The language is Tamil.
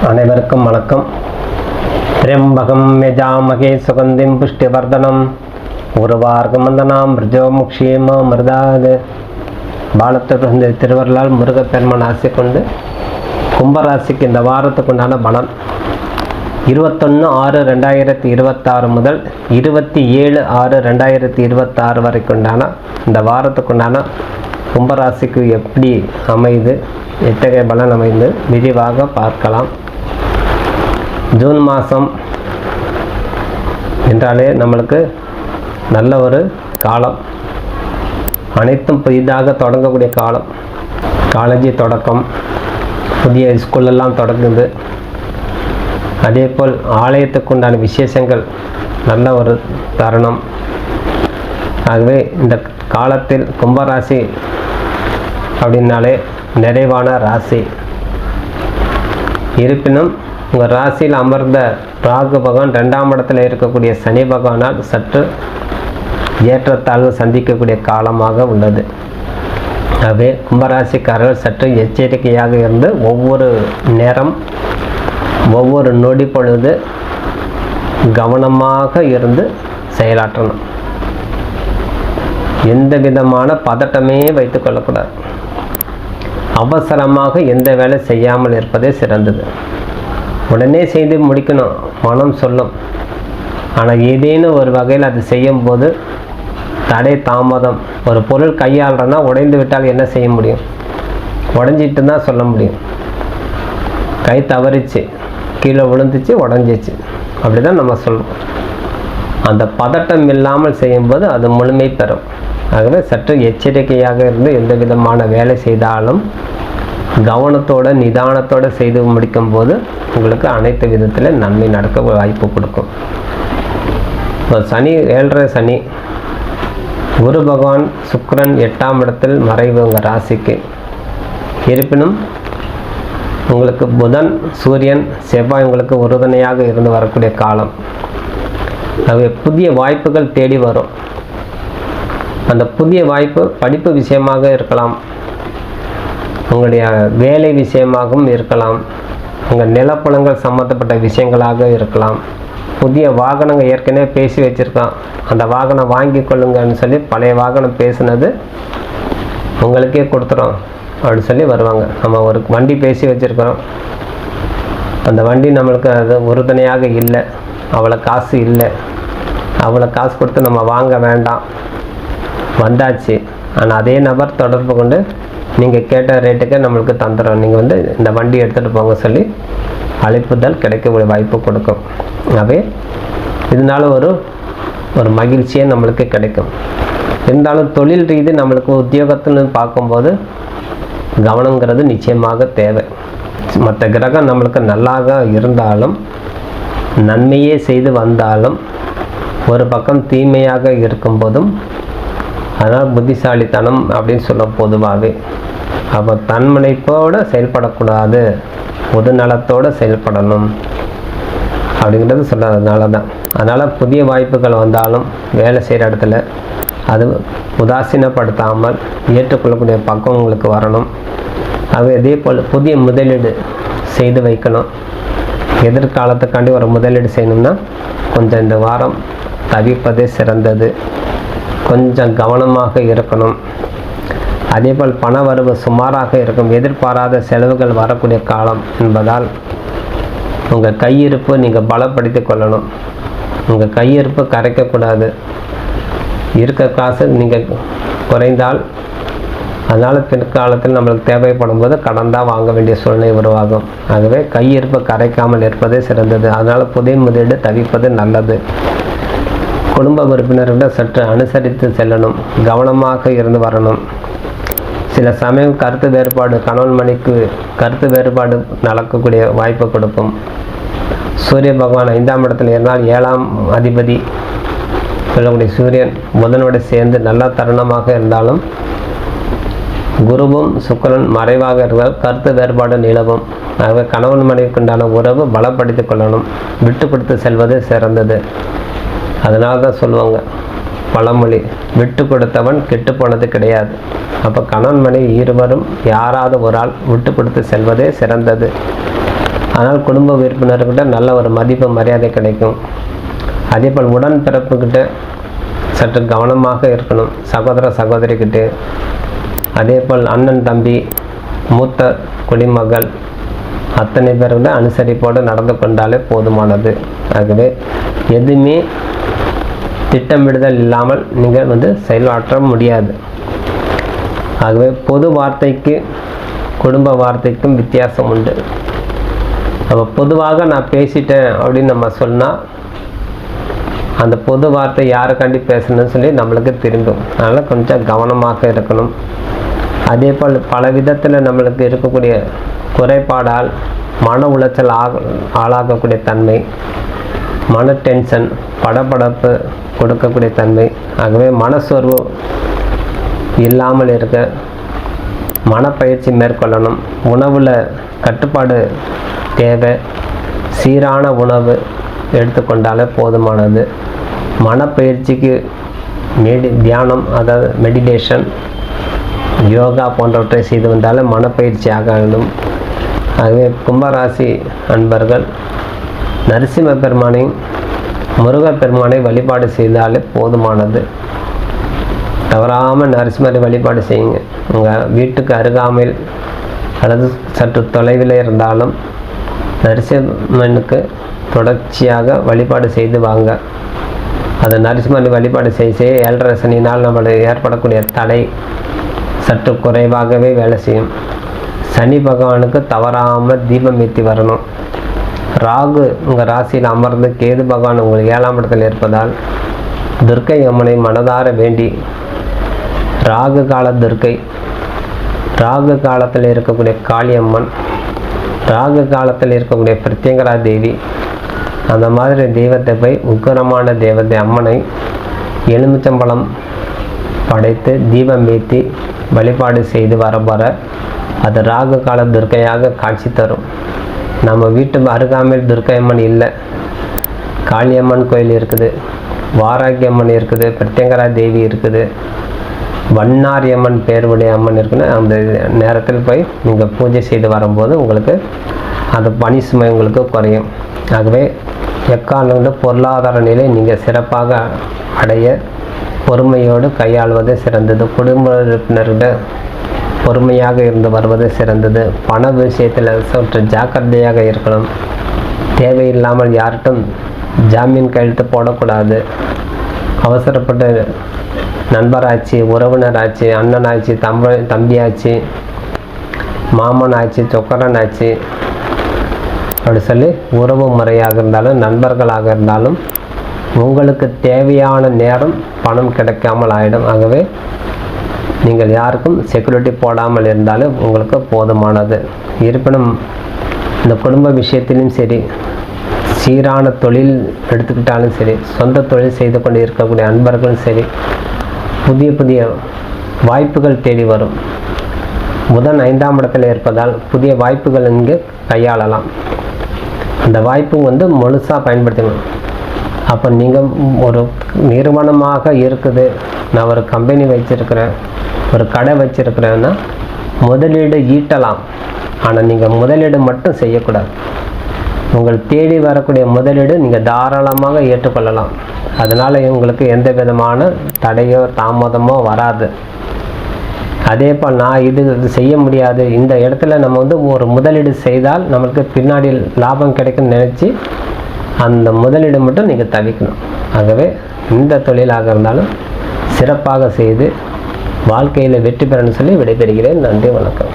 அனைவருக்கும் வணக்கம். திரியம்பகம் யஜாமகே சுகந்திம் புஷ்டிவர்தனம் உருவார்கமந்தனாம் மிருஜோமுக்ஷேம மிருதாது. பாலத்திலிருந்து திருவருளால் முருகப்பெருமான் ஆசை கொண்டு கும்பராசிக்கு இந்த வாரத்துக்கு உண்டான பலன் 21/6/2026 முதல் 27/6/2026 வரைக்கும் உண்டான இந்த வாரத்துக்குண்டான கும்பராசிக்கு எப்படி அமைது, எத்தகைய பலன் அமைந்து விரிவாக பார்க்கலாம். ஜூன் மாதம் என்றாலே நம்மளுக்கு நல்ல ஒரு காலம், அனைத்தும் புதிதாக தொடங்கக்கூடிய காலம். காலேஜ் தொடக்கம், புதிய ஸ்கூலெல்லாம் தொடங்குது. அதே போல் ஆலயத்துக்கு உண்டான விசேஷங்கள் நல்ல ஒரு தருணம். ஆகவே இந்த காலத்தில் கும்பராசி அப்படின்னாலே நிறைவான ராசி. இருப்பினும் உங்கள் ராசியில் அமர்ந்த ராகு பகவான் 2ஆம் இடத்தில் இருக்கக்கூடிய சனி பகவானால் சற்று ஏற்றத்தாழ்வு சந்திக்கக்கூடிய காலமாக உள்ளது. ஆகவே கும்பராசிக்காரர்கள் சற்று எச்சரிக்கையாக இருந்து ஒவ்வொரு நேரம் ஒவ்வொரு நொடி பொழுது கவனமாக இருந்து செயலாற்றணும். எந்த விதமான பதட்டமே வைத்துக் கொள்ளக்கூடாது. அவசரமாக எந்த வேலை செய்யாமல் இருப்பதே சிறந்தது. உடனே செய்து முடிக்கணும் மனம் சொல்லும். ஆனால் ஏதேனும் ஒரு வகையில் அது செய்யும் போது தடை தாமதம். ஒரு பொருள் கையாளுறனா உடைந்து விட்டால் என்ன செய்ய முடியும்? உடஞ்சிட்டு தான் சொல்ல முடியும். கை தவறிச்சு, கீழே விழுந்துச்சு, உடஞ்சிச்சு, அப்படி தான் நம்ம சொல்லுவோம். அந்த பதட்டம் இல்லாமல் செய்யும்போது அது முழுமை பெறும். ஆகவே சற்று எச்சரிக்கையாக இருந்து எந்த விதமான வேலை செய்தாலும் கவனத்தோடு நிதானத்தோடு செய்து முடிக்கும் போது உங்களுக்கு அனைத்து விதத்தில் நன்மை நடக்க வாய்ப்பு கொடுக்கும். சனி 7.5 சனி, குரு பகவான் சுக்கிரன் 8ஆம் இடத்தில் மறைவு உங்கள் ராசிக்கு. இருப்பினும் உங்களுக்கு புதன் சூரியன் செவ்வாய் உங்களுக்கு உறுதுணையாக இருந்து வரக்கூடிய காலம். ஆகவே புதிய வாய்ப்புகள் தேடி வரும். அந்த புதிய வாய்ப்பு படிப்பு விஷயமாக இருக்கலாம், உங்களுடைய வேலை விஷயமாகவும் இருக்கலாம், உங்கள் நிலப்பலங்கள் சம்மந்தப்பட்ட விஷயங்களாக இருக்கலாம். புதிய வாகனங்கள் ஏற்கனவே பேசி வச்சுருக்கான், அந்த வாகனம் வாங்கி கொள்ளுங்கன்னு சொல்லி பழைய வாகனம் பேசுனது உங்களுக்கே கொடுத்துறோம் அப்படின்னு சொல்லி வருவாங்க. நம்ம ஒரு வண்டி பேசி வச்சுருக்கிறோம், அந்த வண்டி நம்மளுக்கு அது உறுதுணையாக இல்லை, அவ்வளோ காசு இல்லை, அவ்வளோ காசு கொடுத்து நம்ம வாங்க வேண்டாம், வந்தாச்சு. ஆனால் அதே நபர் தொடர்பு கொண்டு நீங்கள் கேட்ட ரேட்டுக்கு நம்மளுக்கு தந்துடுறோம், நீங்கள் இந்த வண்டி எடுத்துகிட்டு போங்க சொல்லி அழைப்புதல் கிடைக்கக்கூடிய வாய்ப்பு கொடுக்கும். ஆகவே இதனால ஒரு மகிழ்ச்சியே நம்மளுக்கு கிடைக்கும். இருந்தாலும் தொழில் ரீதி நம்மளுக்கு உத்தியோகத்துன்னு பார்க்கும்போது கவனங்கிறது நிச்சயமாக தேவை. மற்ற கிரகம் நம்மளுக்கு நல்லாக இருந்தாலும் நன்மையே செய்து வந்தாலும் ஒரு பக்கம் தீமையாக இருக்கும்போதும் அதனால் புத்திசாலித்தனம் அப்படின்னு சொல்ல பொதுவாகவே. அப்போ தன்முனைப்போடு செயல்படக்கூடாது, பொது நலத்தோடு செயல்படணும் அப்படிங்கிறது சொல்கிறதுனால தான். அதனால் புதிய வாய்ப்புகள் வந்தாலும் வேலை செய்கிற இடத்துல அது உதாசீனப்படுத்தாமல் ஏற்றுக்கொள்ளக்கூடிய பக்கம் உங்களுக்கு வரணும். ஆகவே இதே போல் புதிய முதலீடு செய்து வைக்கணும். எதிர்காலத்துக்காண்டி ஒரு முதலீடு செய்யணும்னா கொஞ்சம் இந்த வாரம் தவிர்ப்பதே சிறந்தது. கொஞ்சம் கவனமாக இருக்கணும். அதே போல் பண வரவு சுமாராக இருக்கும். எதிர்பாராத செலவுகள் வரக்கூடிய காலம் என்பதால் உங்கள் கையிருப்பு நீங்கள் பலப்படுத்தி கொள்ளணும். உங்கள் கையிருப்பு கரைக்கக்கூடாது. இருக்க காசு நீங்கள் குறைந்தால் அதனால் பிற்காலத்தில் நம்மளுக்கு தேவைப்படும் போது கடன் தான் வாங்க வேண்டிய சூழ்நிலை உருவாகும். ஆகவே கையிருப்பு கரைக்காமல் இருப்பதே சிறந்தது. அதனால் புதிய முதலீடு தவிர்ப்பது நல்லது. குடும்ப உறுப்பினர்களை சற்று அனுசரித்து செல்லணும், கவனமாக இருந்து வரணும். சில சமயம் கருத்து வேறுபாடு, கணவன் மனைவிக்கு கருத்து வேறுபாடு நடக்கக்கூடிய வாய்ப்பு கொடுக்கும். சூரிய பகவான் 5ஆம் இடத்தில் இருந்தால் 7ஆம் அதிபதி சொல்லக்கூடிய சூரியன் புதனோடு சேர்ந்து நல்ல தருணமாக இருந்தாலும் குருவும் சுக்கிரன் மறைவாக இருந்தால் கருத்து வேறுபாடு நிலவும். ஆகவே கணவன் மனைவிக்குண்டான உறவு பலப்படுத்தி கொள்ளணும், விட்டு கொடுத்து செல்வது சிறந்தது. அதனால தான் சொல்லுவாங்க பழமொழி, விட்டு கொடுத்தவன் கெட்டு போனது கிடையாது. அப்போ கணவன் மனைவி இருவரும் யாராவது ஒரு ஆள் விட்டு கொடுத்து செல்வதே சிறந்தது. அதனால் குடும்ப உறுப்பினர்கிட்ட நல்ல ஒரு மதிப்பு மரியாதை கிடைக்கும். அதேபோல் உடன்பிறப்புக்கிட்ட சற்று கவனமாக இருக்கணும். சகோதர சகோதரிக்கிட்ட, அதேபோல் அண்ணன் தம்பி, மூத்த குடிமகள், அத்தனை பேர்கிட்ட அனுசரிப்போடு நடந்து கொண்டாலே போதுமானது. ஆகவே எதுவுமே திட்டமிடுதல் இல்லாமல் நீங்கள் செயலாற்ற முடியாது. ஆகவே பொது வார்த்தைக்கு குடும்ப வார்த்தைக்கும் வித்தியாசம் உண்டு. அப்போ பொதுவாக நான் பேசிட்டேன் அப்படின்னு நம்ம சொன்னால் அந்த பொது வார்த்தை யாருக்காண்டி பேசணும்னு சொல்லி நம்மளுக்கு திரும்பும். அதனால் கொஞ்சம் கவனமாக இருக்கணும். அதே போல் பல விதத்தில் நம்மளுக்கு இருக்கக்கூடிய குறைபாடால் மன உளைச்சல் ஆளாகக்கூடிய தன்மை, மன டென்ஷன், படபடப்பு கொடுக்கக்கூடிய தன்மை. ஆகவே மனசோர்வு இல்லாமல் இருக்க மனப்பயிற்சி மேற்கொள்ளணும். உணவில் கட்டுப்பாடு தேவை. சீரான உணவு எடுத்துக்கொண்டாலே போதுமானது. மனப்பயிற்சிக்கு தியானம், அதாவது மெடிடேஷன், யோகா போன்றவற்றை செய்து வந்தாலே மனப்பயிற்சி ஆக வேண்டும். ஆகவே கும்பராசி அன்பர்கள் நரசிம்ம பெருமானையும் முருகப்பெருமானை வழிபாடு செய்தாலே போதுமானது. தவறாமல் நரசிம்மரை வழிபாடு செய்யுங்க. உங்கள் வீட்டுக்கு அருகாமையில் அல்லது சற்று தொலைவில் இருந்தாலும் நரசிம்மனுக்கு தொடர்ச்சியாக வழிபாடு செய்து வாங்க. அது நரசிம்மரை வழிபாடு செய்ய 7.5 சனியினால் நம்மளுக்கு ஏற்படக்கூடிய தடை சற்று குறைவாகவே வேலை செய்யும். சனி பகவானுக்கு தவறாமல் தீபம் ஏற்றி வரணும். ராகு உங்கள் ராசியில் அமர்ந்து கேது பகவான் உங்களுக்கு 7ஆம் இடத்தில் இருப்பதால் துர்க்கை அம்மனை மனதார வேண்டி, ராகு கால துர்க்கை, ராகு காலத்தில் இருக்கக்கூடிய காளியம்மன், ராகு காலத்தில் இருக்கக்கூடிய பிரத்யங்கரா தேவி, அந்த மாதிரி தெய்வத்தை போய் உக்கரமான தெய்வத்தை அம்மனை எலுமிச்சம்பழம் படைத்து தீபம் ஏற்றி வழிபாடு செய்து வர அது ராகு கால துர்க்கையாக காட்சி தரும். நம்ம வீட்டு அருகாமையில் துர்க்கை அம்மன் இல்லை, காளியம்மன் கோயில் இருக்குது, வாராகியம்மன் இருக்குது, பிரத்யங்கரா தேவி இருக்குது, வண்ணாரியம்மன் பேருடைய அம்மன் இருக்குன்னு அந்த நேரத்தில் போய் நீங்கள் பூஜை செய்து வரும்போது உங்களுக்கு அந்த பணி சுமை உங்களுக்கு குறையும். ஆகவே எக்காரணம் பொருளாதார நிலை நீங்கள் சிறப்பாக அடைய பொறுமையோடு கையாள்வது சிறந்தது. குடும்ப உறுப்பினர்கிட்ட பொறுமையாக இருந்து வருவது சிறந்தது. பண விஷயத்தில் சற்று ஜாக்கிரதையாக இருக்கணும். தேவையில்லாமல் யார்கிட்டும் ஜாமீன் கையெழுத்து போடக்கூடாது. அவசரப்பட்டு நண்பராச்சு, உறவினராச்சு, அண்ணனாச்சு, தம்பியாச்சு, மாமன் ஆச்சு, சொக்கரன் ஆச்சு அப்படி சொல்லி உறவு முறையாக இருந்தாலும் நண்பர்களாக இருந்தாலும் உங்களுக்கு தேவையான நேரம் பணம் கிடைக்காமல் ஆகிடும். ஆகவே நீங்கள் யாருக்கும் செக்யூரிட்டி போடாமல் இருந்தாலும் உங்களுக்கு போதுமானது. இருப்பினும் இந்த குடும்ப விஷயத்திலும் சரி, சீரான தொழில் எடுத்துக்கிட்டாலும் சரி, சொந்த தொழில் செய்து கொண்டு இருக்கக்கூடிய அன்பர்களும் சரி, புதிய புதிய வாய்ப்புகள் தேடி வரும். புதன் 5ஆம் இடத்தில் இருப்பதால் புதிய வாய்ப்புகள் இங்கு கையாளலாம். அந்த வாய்ப்பு முழுசாக பயன்படுத்தணும். அப்போ நீங்கள் ஒரு நிறுவனமாக இருக்குது, நான் ஒரு கம்பெனி வச்சுருக்கிறேன், ஒரு கடை வச்சுருக்கிறேன்னா முதலீடு ஈட்டலாம். ஆனால் நீங்கள் முதலீடு மட்டும் செய்யக்கூடாது. உங்கள் தேடி வரக்கூடிய முதலீடு நீங்கள் தாராளமாக ஏற்றுக்கொள்ளலாம். அதனால் உங்களுக்கு எந்த விதமான தடையோ தாமதமோ வராது. அதே போல் நான் இது செய்ய முடியாது, இந்த இடத்துல நம்ம ஒரு முதலீடு செய்தால் நம்மளுக்கு பின்னாடி லாபம் கிடைக்கும்னு நினச்சி அந்த முதலீடு மட்டும் நீங்கள் தவிக்கணும். ஆகவே இந்த தொழிலாக இருந்தாலும் சிறப்பாக செய்து வாழ்க்கையில் வெற்றி பெறணும்னு சொல்லி விடைபெறுகிறேன். நன்றி, வணக்கம்.